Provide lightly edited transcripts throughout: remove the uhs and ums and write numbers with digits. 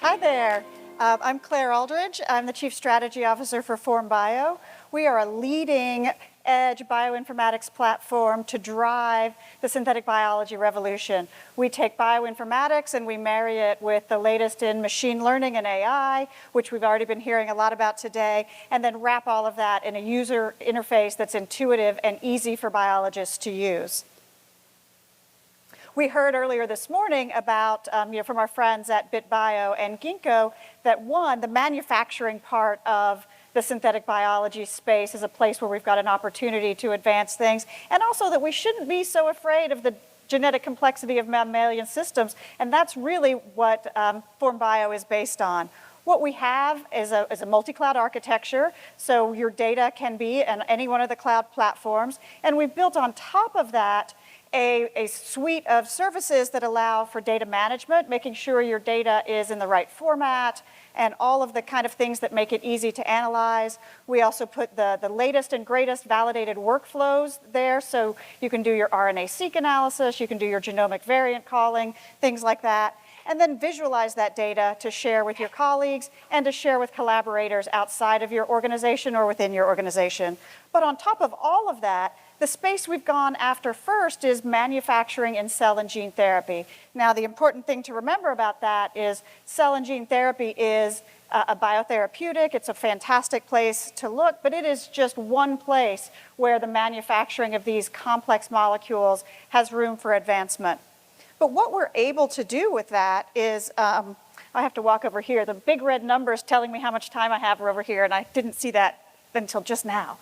Hi there. I'm Claire Aldridge. I'm the Chief Strategy Officer for FormBio. We are a leading edge bioinformatics platform to drive the synthetic biology revolution. We take bioinformatics and we marry it with the latest in machine learning and AI, which we've already been hearing a lot about today, and then wrap all of that in a user interface that's intuitive and easy for biologists to use. We heard earlier this morning about, from our friends at BitBio and Ginkgo, that one, the manufacturing part of the synthetic biology space is a place where we've got an opportunity to advance things, and also that we shouldn't be so afraid of the genetic complexity of mammalian systems, and that's really what FormBio is based on. What we have is a multi-cloud architecture, so your data can be in any one of the cloud platforms, and we've built on top of that a suite of services that allow for data management, making sure your data is in the right format, and all of the kind of things that make it easy to analyze. We also put the latest and greatest validated workflows there, so you can do your RNA-seq analysis, you can do your genomic variant calling, things like that, and then visualize that data to share with your colleagues and to share with collaborators outside of your organization or within your organization. But on top of all of that, the space we've gone after first is manufacturing in cell and gene therapy. Now, the important thing to remember about that is cell and gene therapy is a biotherapeutic. It's a fantastic place to look, but it is just one place where the manufacturing of these complex molecules has room for advancement. But what we're able to do with that is, I have to walk over here. The big red numbers telling me how much time I have are over here, and I didn't see that until just now.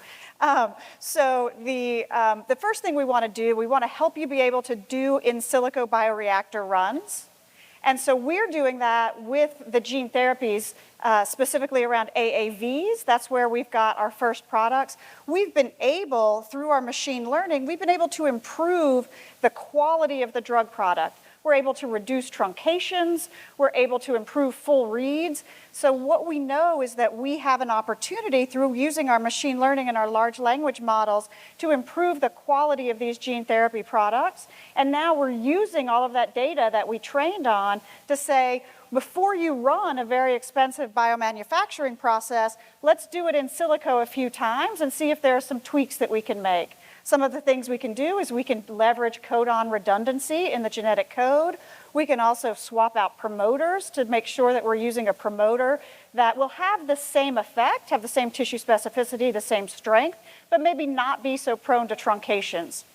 So the first thing we want to do, we want to help you be able to do in silico bioreactor runs. And so we're doing that with the gene therapies, specifically around AAVs. That's where we've got our first products. We've been able, through our machine learning, we've been able to improve the quality of the drug product. We're able to reduce truncations. We're able to improve full reads. So what we know is that we have an opportunity through using our machine learning and our large language models to improve the quality of these gene therapy products. And now we're using all of that data that we trained on to say, before you run a very expensive biomanufacturing process, let's do it in silico a few times and see if there are some tweaks that we can make. Some of the things we can do is we can leverage codon redundancy in the genetic code. We can also swap out promoters to make sure that we're using a promoter that will have the same effect, have the same tissue specificity, the same strength, but maybe not be so prone to truncations.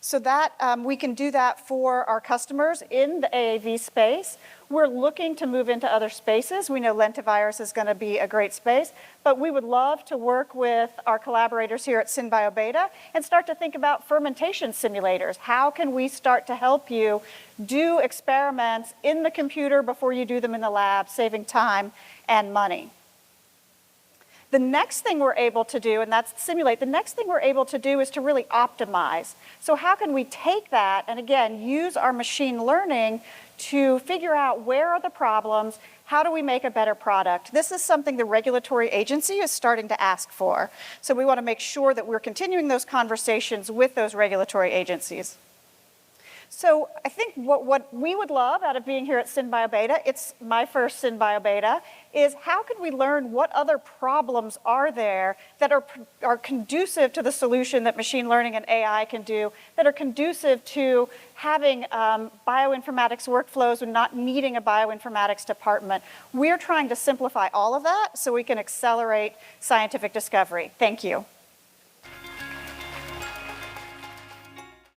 So that we can do that for our customers in the AAV space. We're looking to move into other spaces. We know lentivirus is going to be a great space, but we would love to work with our collaborators here at SynBioBeta and start to think about fermentation simulators. How can we start to help you do experiments in the computer before you do them in the lab, saving time and money? The next thing we're able to do, and that's simulate, the next thing we're able to do is to really optimize. So how can we take that and again, use our machine learning to figure out where are the problems, how do we make a better product? This is something the regulatory agency is starting to ask for. So we want to make sure that we're continuing those conversations with those regulatory agencies. So I think what we would love out of being here at SynBioBeta, it's my first SynBioBeta, is how can we learn what other problems are there that are conducive to the solution that machine learning and AI can do, that are conducive to having bioinformatics workflows and not needing a bioinformatics department. We're trying to simplify all of that so we can accelerate scientific discovery. Thank you.